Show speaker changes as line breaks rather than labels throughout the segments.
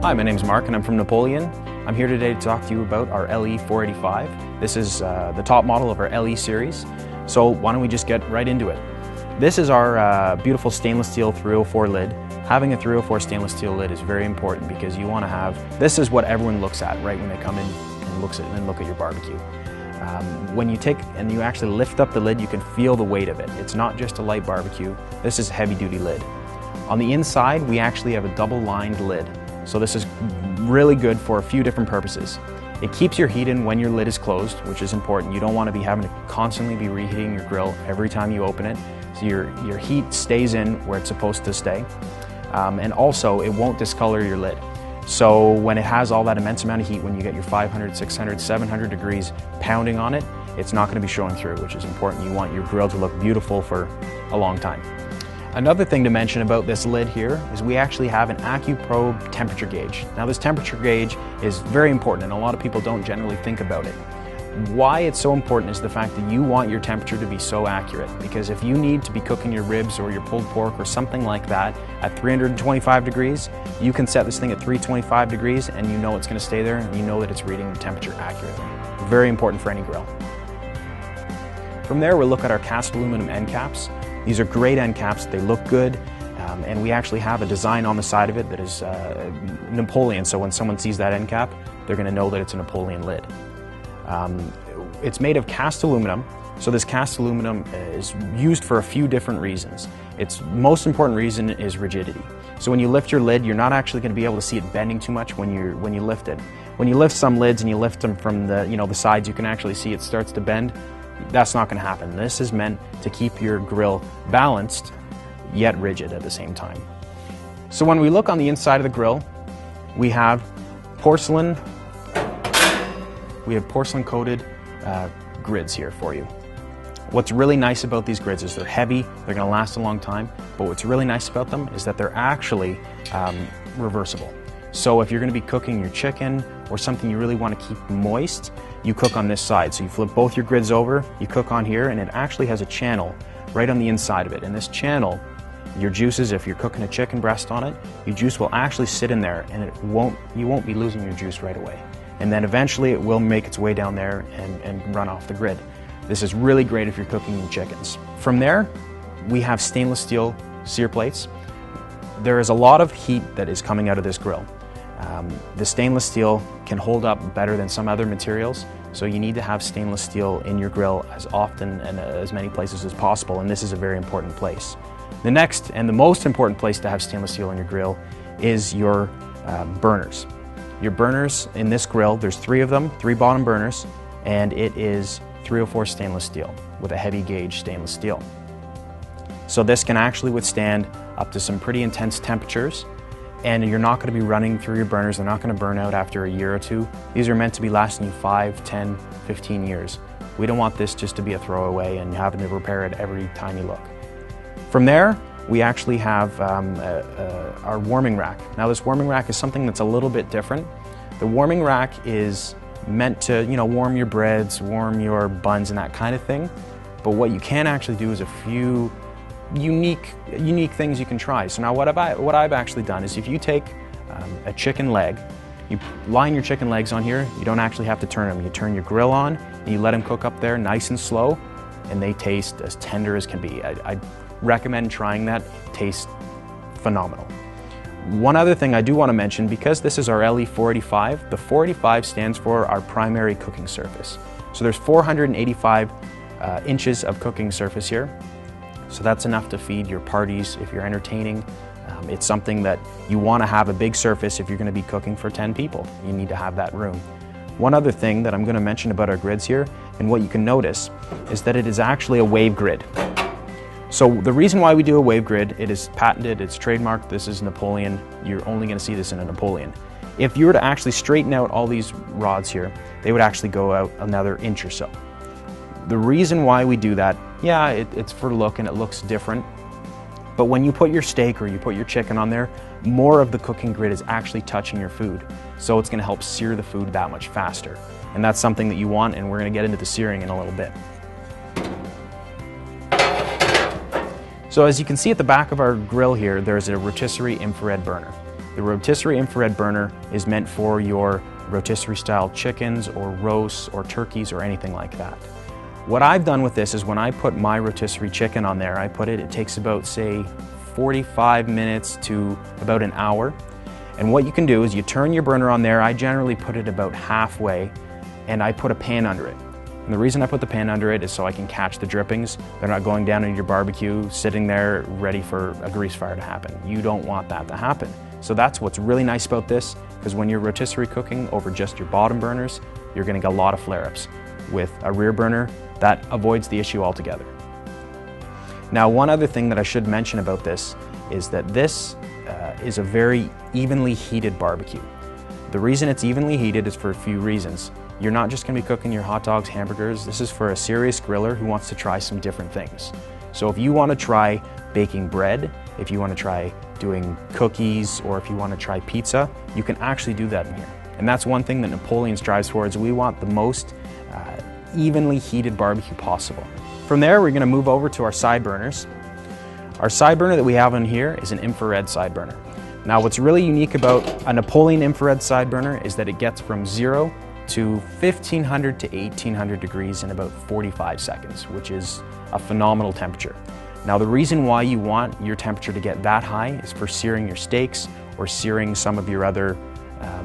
Hi, my name's Mark and I'm from Napoleon. I'm here today to talk to you about our LE-485. This is the top model of our LE series. So why don't we just get right into it. This is our beautiful stainless steel 304 lid. Having a 304 stainless steel lid is very important because you want to have, this is what everyone looks at right when they come in and look at your barbecue. When you take and you actually lift up the lid, you can feel the weight of it. It's not just a light barbecue. This is a heavy duty lid. On the inside, we actually have a double lined lid. So this is really good for a few different purposes. It keeps your heat in when your lid is closed, which is important. You don't want to be having to constantly be reheating your grill every time you open it. So your heat stays in where it's supposed to stay. And also, it won't discolor your lid. So when it has all that immense amount of heat, when you get your 500, 600, 700 degrees pounding on it, it's not going to be showing through, which is important. You want your grill to look beautiful for a long time. Another thing to mention about this lid here is we actually have an AccuProbe temperature gauge. Now this temperature gauge is very important and a lot of people don't generally think about it. Why it's so important is the fact that you want your temperature to be so accurate, because if you need to be cooking your ribs or your pulled pork or something like that at 325 degrees, you can set this thing at 325 degrees and you know it's going to stay there and you know that it's reading the temperature accurately. Very important for any grill. From there we'll look at our cast aluminum end caps. These are great end caps, they look good, and we actually have a design on the side of it that is Napoleon, so when someone sees that end cap, they're going to know that it's a Napoleon lid. It's made of cast aluminum, so this cast aluminum is used for a few different reasons. Its most important reason is rigidity. So when you lift your lid, you're not actually going to be able to see it bending too much when you lift it. When you lift some lids and you lift them from the sides, you can actually see it starts to bend. That's not going to happen. This is meant to keep your grill balanced yet rigid at the same time. So when we look on the inside of the grill, we have porcelain coated grids here for you. What's really nice about these grids is they're heavy, they're going to last a long time, but what's really nice about them is that they're actually reversible. So if you're going to be cooking your chicken or something you really want to keep moist, you cook on this side. So you flip both your grids over, you cook on here, and it actually has a channel right on the inside of it. And this channel, your juices, if you're cooking a chicken breast on it, your juice will actually sit in there and you won't be losing your juice right away. And then eventually it will make its way down there and run off the grid. This is really great if you're cooking your chickens. From there, we have stainless steel sear plates. There is a lot of heat that is coming out of this grill. The stainless steel can hold up better than some other materials, so you need to have stainless steel in your grill as often and as many places as possible, and this is a very important place. The next and the most important place to have stainless steel in your grill is your burners. Your burners in this grill, there's 3 of them, 3 bottom burners, and it is 304 stainless steel with a heavy gauge stainless steel. So this can actually withstand up to some pretty intense temperatures, and you're not going to be running through your burners. They're not going to burn out after a year or 2. These are meant to be lasting you 5, 10, 15 years. We don't want this just to be a throwaway and having to repair it every time you look. From there, we actually have our warming rack. Now this warming rack is something that's a little bit different. The warming rack is meant to, warm your breads, warm your buns and that kind of thing. But what you can actually do is a few unique things you can try. So now what I've actually done is if you take a chicken leg, you line your chicken legs on here, you don't actually have to turn them. You turn your grill on and you let them cook up there nice and slow, and they taste as tender as can be. I recommend trying that. Tastes phenomenal. One other thing I do want to mention, because this is our LE-485, the 485 stands for our primary cooking surface. So there's 485 inches of cooking surface here. So that's enough to feed your parties if you're entertaining. It's something that you want to have a big surface if you're going to be cooking for 10 people. You need to have that room. One other thing that I'm going to mention about our grids here, and what you can notice, is that it is actually a wave grid. So the reason why we do a wave grid, it is patented, it's trademarked, this is Napoleon. You're only going to see this in a Napoleon. If you were to actually straighten out all these rods here, they would actually go out another inch or so. The reason why we do that, yeah, it's for look and it looks different, but when you put your steak or you put your chicken on there, more of the cooking grid is actually touching your food. So it's going to help sear the food that much faster. And that's something that you want, and we're going to get into the searing in a little bit. So as you can see at the back of our grill here, there's a rotisserie infrared burner. The rotisserie infrared burner is meant for your rotisserie style chickens or roasts or turkeys or anything like that. What I've done with this is when I put my rotisserie chicken on there, it takes about, say, 45 minutes to about an hour. And what you can do is you turn your burner on there. I generally put it about halfway, and I put a pan under it. And the reason I put the pan under it is so I can catch the drippings. They're not going down into your barbecue, sitting there ready for a grease fire to happen. You don't want that to happen. So that's what's really nice about this, because when you're rotisserie cooking over just your bottom burners, you're gonna get a lot of flare-ups. With a rear burner, that avoids the issue altogether. Now, one other thing that I should mention about this is that this is a very evenly heated barbecue. The reason it's evenly heated is for a few reasons. You're not just going to be cooking your hot dogs, hamburgers. This is for a serious griller who wants to try some different things. So if you want to try baking bread, if you want to try doing cookies, or if you want to try pizza, you can actually do that in here. And that's one thing that Napoleon strives towards. We want the most evenly heated barbecue possible. From there, we're going to move over to our side burners. Our side burner that we have on here is an infrared side burner. Now, what's really unique about a Napoleon infrared side burner is that it gets from 0 to 1500 to 1800 degrees in about 45 seconds, which is a phenomenal temperature. Now, the reason why you want your temperature to get that high is for searing your steaks or searing some of your other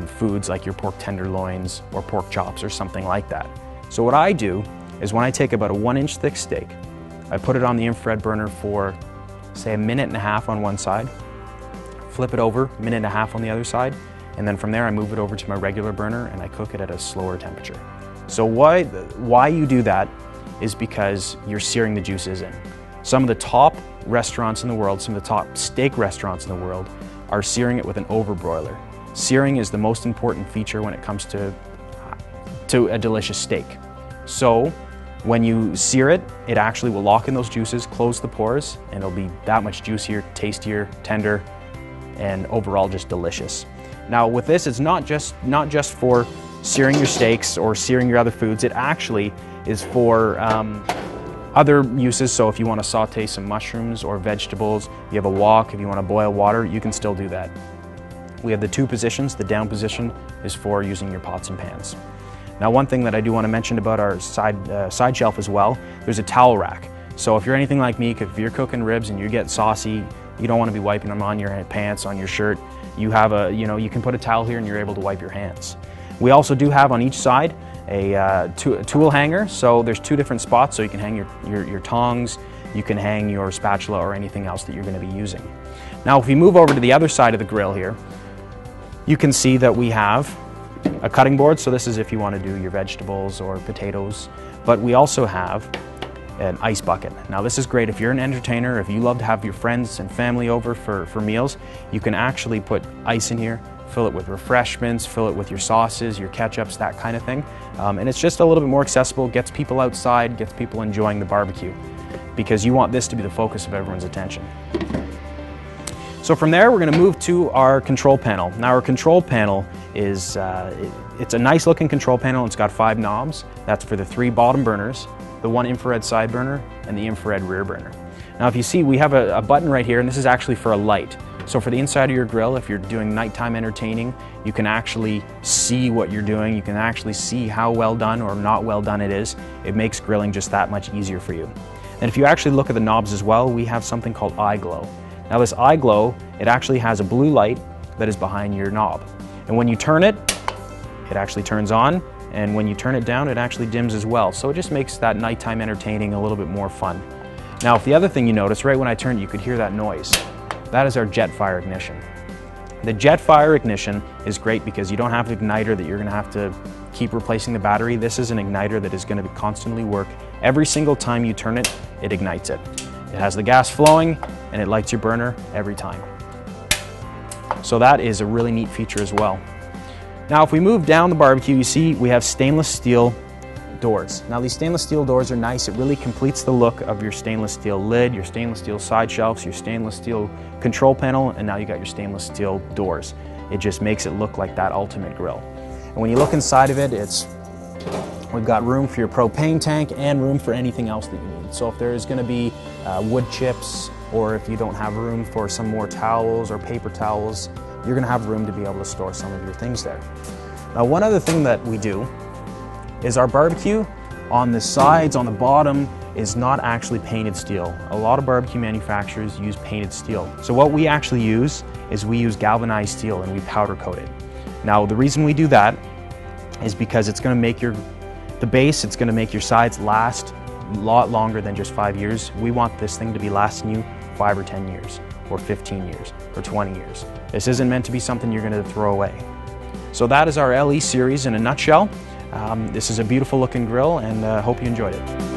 foods like your pork tenderloins or pork chops or something like that. So what I do is when I take about a 1-inch thick steak, I put it on the infrared burner for, say, a minute and a half on one side, flip it over, a minute and a half on the other side, and then from there I move it over to my regular burner and I cook it at a slower temperature. So why you do that is because you're searing the juices in. Some of the top restaurants in the world, some of the top steak restaurants in the world are searing it with an overbroiler. Searing is the most important feature when it comes to a delicious steak. So when you sear it, it actually will lock in those juices, close the pores, and it'll be that much juicier, tastier, tender, and overall just delicious. Now with this, it's not just for searing your steaks or searing your other foods. It actually is for other uses. So if you want to saute some mushrooms or vegetables, you have a wok, if you want to boil water, you can still do that. We have the two positions. The down position is for using your pots and pans. Now, one thing that I do want to mention about our side shelf as well, there's a towel rack. So if you're anything like me, if you're cooking ribs and you get saucy, you don't want to be wiping them on your pants, on your shirt, you have you can put a towel here and you're able to wipe your hands. We also do have on each side a tool hanger. So there's two different spots, so you can hang your tongs, you can hang your spatula or anything else that you're going to be using. Now, if we move over to the other side of the grill here, you can see that we have a cutting board. So this is if you want to do your vegetables or potatoes, but we also have an ice bucket. Now this is great if you're an entertainer, if you love to have your friends and family over for meals, you can actually put ice in here, fill it with refreshments, fill it with your sauces, your ketchups, that kind of thing. And it's just a little bit more accessible, gets people outside, gets people enjoying the barbecue, because you want this to be the focus of everyone's attention. So from there, we're going to move to our control panel. Now our control panel is, it's a nice looking control panel. It's got 5 knobs. That's for the 3 bottom burners, the 1 infrared side burner, and the infrared rear burner. Now if you see, we have a button right here, and this is actually for a light. So for the inside of your grill, if you're doing nighttime entertaining, you can actually see what you're doing. You can actually see how well done or not well done it is. It makes grilling just that much easier for you. And if you actually look at the knobs as well, we have something called eye glow. Now this eye glow, it actually has a blue light that is behind your knob. And when you turn it, it actually turns on. And when you turn it down, it actually dims as well. So it just makes that nighttime entertaining a little bit more fun. Now, if the other thing you notice, right when I turned, you could hear that noise. That is our jet fire ignition. The jet fire ignition is great because you don't have an igniter that you're going to have to keep replacing the battery. This is an igniter that is going to constantly work. Every single time you turn it, it ignites it. It has the gas flowing and it lights your burner every time. So that is a really neat feature as well. Now if we move down the barbecue, you see we have stainless steel doors. Now these stainless steel doors are nice. It really completes the look of your stainless steel lid, your stainless steel side shelves, your stainless steel control panel, and now you got your stainless steel doors. It just makes it look like that ultimate grill. And when you look inside of it, we've got room for your propane tank and room for anything else that you need. So if there's going to be wood chips, or if you don't have room for some more towels or paper towels, you're gonna have room to be able to store some of your things there. Now, one other thing that we do is our barbecue on the sides, on the bottom, is not actually painted steel. A lot of barbecue manufacturers use painted steel. So what we actually use is we use galvanized steel and we powder coat it. Now, the reason we do that is because it's gonna make the base, it's gonna make your sides last a lot longer than just 5 years. We want this thing to be lasting you 5 or 10 years, or 15 years, or 20 years. This isn't meant to be something you're gonna throw away. So that is our LE series in a nutshell. This is a beautiful looking grill, and hope you enjoyed it.